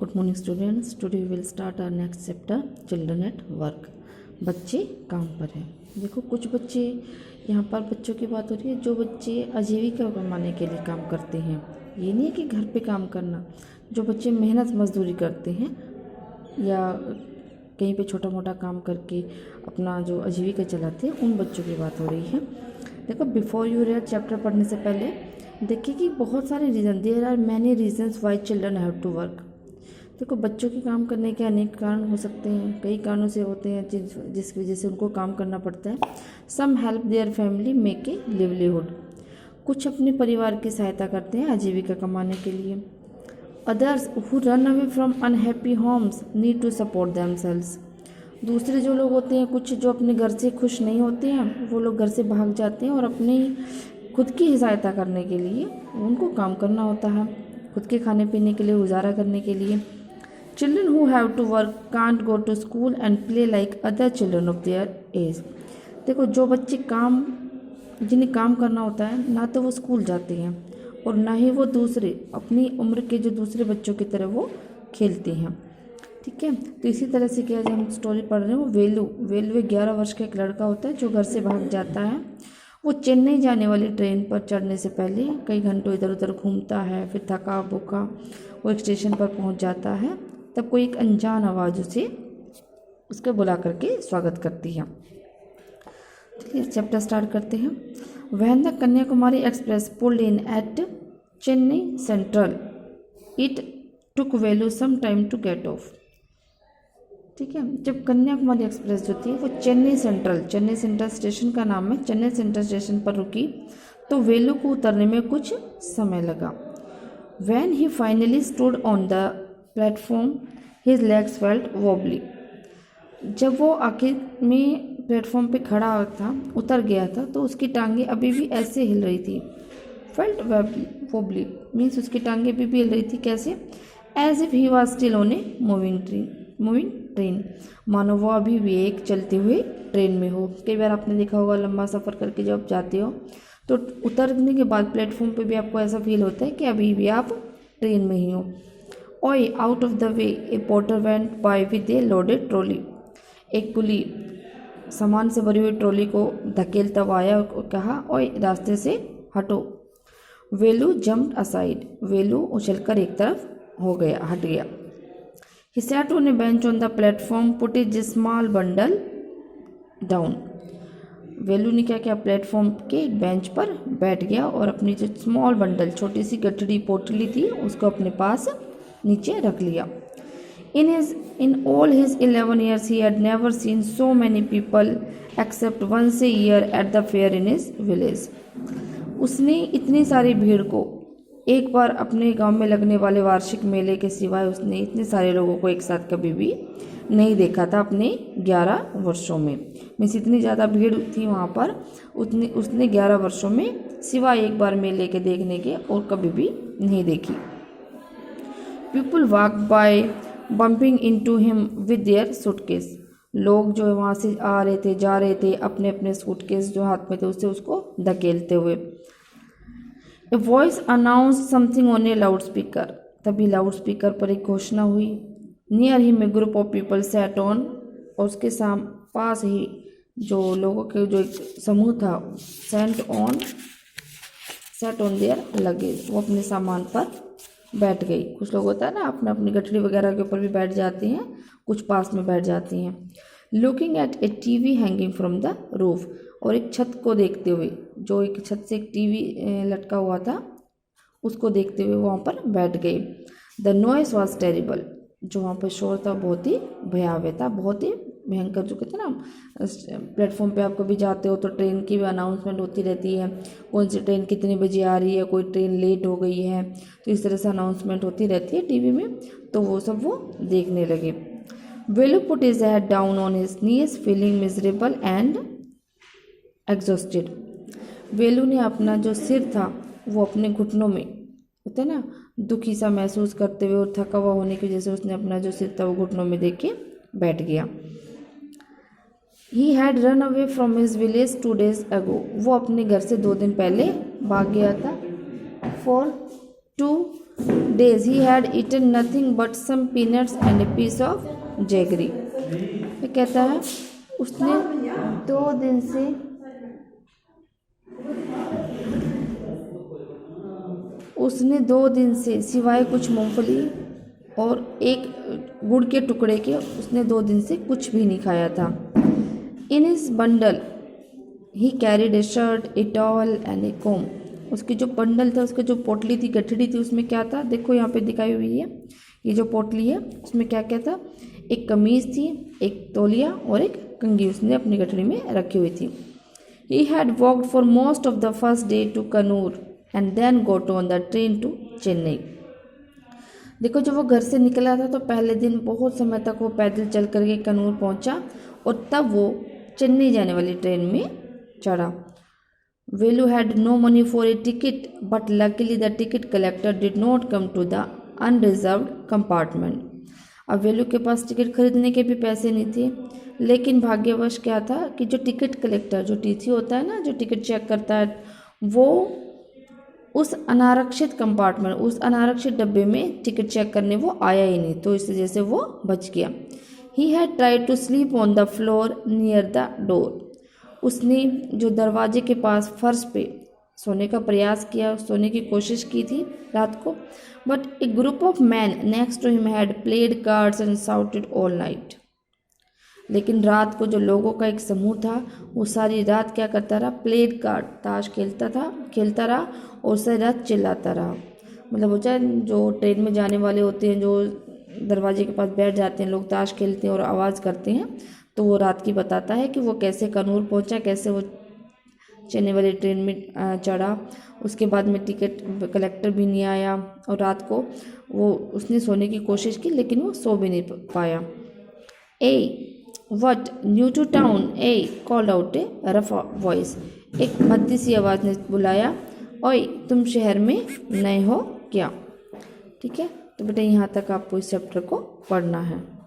Good morning students. Today we will start our next chapter, children at work. बच्चे काम पर हैं। देखो कुछ बच्चे, यहाँ पर बच्चों की बात हो रही है जो बच्चे आजीविका कमाने के लिए काम करते हैं। ये नहीं है कि घर पे काम करना, जो बच्चे मेहनत मजदूरी करते हैं या कहीं पे छोटा मोटा काम करके अपना जो आजीविका चलाते हैं, उन बच्चों की बात हो रही है। देखो बिफोर यू रीड चैप्टर पढ़ने से पहले देखिए कि बहुत सारे reason, there are many reasons why children have to work. देखो बच्चों के काम करने के अनेक कारण हो सकते हैं, कई कारणों से होते हैं जिसकी वजह से उनको काम करना पड़ता है। Some help their family make a livelihood, कुछ अपने परिवार की सहायता करते हैं आजीविका कमाने के लिए। Others who run away from unhappy homes need to support themselves, दूसरे जो लोग होते हैं, कुछ जो अपने घर से खुश नहीं होते हैं, वो लोग घर से भाग जाते हैं और अपनी खुद की सहायता करने के लिए उनको काम करना होता है, खुद के खाने पीने के लिए, गुजारा करने के लिए। Children who have to work can't go to school and play like other children of their age. देखो जो बच्चे जिन्हें काम करना होता है, ना तो वो स्कूल जाते हैं और ना ही वो दूसरे अपनी उम्र के जो दूसरे बच्चों की तरह वो खेलते हैं। ठीक है, तो इसी तरह से क्या जो हम स्टोरी पढ़ रहे हैं वो वेलू 11 वर्ष का एक लड़का होता है जो घर से भाग जाता है। वो चेन्नई जाने वाली ट्रेन पर चढ़ने से पहले कई घंटों इधर उधर घूमता है, फिर थका भूखा वो एक स्टेशन पर पहुंच जाता है। तब कोई एक अनजान आवाज़ उसे उसके बुला करके स्वागत करती है। चलिए चैप्टर स्टार्ट करते हैं। When the Kanyakumari Express pulled in at Chennai Central it took Velu some time to get off. ठीक है, जब कन्याकुमारी एक्सप्रेस जो थी वो चेन्नई सेंट्रल स्टेशन का नाम है, चेन्नई सेंट्रल स्टेशन पर रुकी तो वेलू को उतरने में कुछ समय लगा। When he finally stood on the platform, his legs felt wobbly. जब वो आखिर में प्लेटफॉर्म पे खड़ा था, उतर गया था, तो उसकी टांगें अभी भी ऐसे हिल रही थी। Felt wobbly मीन्स उसकी टांगें अभी भी हिल रही थी। कैसे? As if he was still on a moving train, मानो वो अभी भी एक चलती हुई ट्रेन में हो। कई बार आपने देखा होगा लंबा सफ़र करके जब जाते हो तो उतरने के बाद प्लेटफॉर्म पे भी आपको ऐसा फील होता है कि अभी भी आप ट्रेन में ही हो। ओए out of the way A porter went by with A loaded trolley, एक कुली सामान से भरी हुई ट्रॉली को धकेलता हुआ आया और कहा ओए रास्ते से हटो। वेलू जम्प्ड असाइड, वेलू उछलकर एक तरफ हट गया। He sat on a bench on the platform put his small bundle down, Velu ने क्या किया, प्लेटफॉर्म के एक बेंच पर बैठ गया और अपनी जो स्मॉल बंडल, छोटी सी गठड़ी पोटली थी, उसको अपने पास नीचे रख लिया। In all his 11 years he had never seen so many people except once a year at the fair in his village. उसने इतनी सारी भीड़ को एक बार अपने गांव में लगने वाले वार्षिक मेले के सिवाय उसने इतने सारे लोगों को एक साथ कभी भी नहीं देखा था अपने 11 वर्षों में। मीन्स इतनी ज़्यादा भीड़ थी वहाँ पर, उसने 11 वर्षों में सिवाय एक बार मेले के देखने के और कभी भी नहीं देखी। People walk bye bumping into him with their suitcase, लोग जो वहाँ से आ रहे थे जा रहे थे अपने अपने सूटकेस जो हाथ में थे उससे उसको धकेलते हुए। A voice announce something on A loud speaker, तभी लाउड स्पीकर पर एक घोषणा हुई। Near him a group of people sat on, और उसके पास ही जो लोगों के जो एक समूह था, सेट ऑन देयर लगेज, वो अपने सामान पर बैठ गई। कुछ लोग होता है ना अपने अपनी गठड़ी वगैरह के ऊपर भी बैठ जाते हैं, कुछ पास में बैठ जाती हैं। Looking at A TV hanging from the roof, और एक छत को देखते हुए, जो एक छत से एक टीवी लटका हुआ था उसको देखते हुए वहाँ पर बैठ गई। द नॉइस वॉज टेरिबल, जो वहाँ पर शोर था बहुत ही भयावह था, बहुत ही भयंकर। जो कहते हैं ना प्लेटफॉर्म पे आप कभी जाते हो तो ट्रेन की भी अनाउंसमेंट होती रहती है, कौन सी ट्रेन कितने बजे आ रही है, कोई ट्रेन लेट हो गई है, तो इस तरह से अनाउंसमेंट होती रहती है टीवी में, तो वो सब वो देखने लगे। Velu put his head down on his knees feeling miserable and exhausted, Velu ने अपना जो सिर था वो अपने घुटनों में, होता है ना, दुखी सा महसूस करते हुए और थका हुआ होने की वजह से उसने अपना जो सिर था वो घुटनों में देख के बैठ गया। He had run away from his village 2 days ago, वो अपने घर से 2 दिन पहले भाग गया था। For two days he had eaten nothing but some peanuts and a piece of jaggery. ये कहता है उसने 2 दिन से सिवाय कुछ मूंगफली और एक गुड़ के टुकड़े के उसने 2 दिन से कुछ भी नहीं खाया था. In his bundle he carried a shirt, a towel and a comb. उसकी जो बंडल था, उसका जो पोटली थी, गठड़ी थी, उसमें क्या था देखो यहाँ पे दिखाई हुई है. ये जो पोटली है उसमें क्या क्या था, एक कमीज़ थी, एक तौलिया और एक कंघी उसने अपनी गठड़ी में रखी हुई थी. He had walked for most of the first day to Kannur and then got on the train to Chennai. देखो जब वो घर से निकला था तो पहले दिन बहुत समय तक वो पैदल चल करके कन्नूर पहुंचा और तब वो चेन्नई जाने वाली ट्रेन में चढ़ा. Velu had no money for a ticket, but luckily the ticket collector did not come to the unreserved compartment. अब वेलू के पास टिकट खरीदने के भी पैसे नहीं थे, लेकिन भाग्यवश क्या था कि जो टिकट कलेक्टर, जो टीसी होता है ना, जो टिकट चेक करता है, वो उस अनारक्षित कंपार्टमेंट, उस अनारक्षित डब्बे में टिकट चेक करने वो आया ही नहीं, तो इस वजह से वो बच गया. He had tried to sleep on the floor near the door. उसने जो दरवाजे के पास फर्श पे सोने का प्रयास किया, सोने की कोशिश की थी रात को. But a group of man next to him had played cards and shouted all night. लेकिन रात को जो लोगों का एक समूह था वो सारी रात क्या करता रहा, प्लेड कार्ड, ताश खेलता रहा और सारी रात चिल्लाता रहा. मतलब वो चाहे जो ट्रेन में जाने वाले होते हैं, जो दरवाजे के पास बैठ जाते हैं लोग, ताश खेलते हैं और आवाज़ करते हैं, तो वो रात की बताता है कि वो कैसे कन्नूर पहुंचा, कैसे वो चेन्नई वाली ट्रेन में चढ़ा. उसके बाद में टिकट कलेक्टर भी नहीं आया और रात को वो उसने सोने की कोशिश की लेकिन वो सो भी नहीं पाया. A what new to town, a called out a rough voice. एक मद्दी सी आवाज़ ने बुलाया, ओए तुम शहर में नए हो क्या. ठीक है, तो बेटा यहाँ तक आपको इस चैप्टर को पढ़ना है.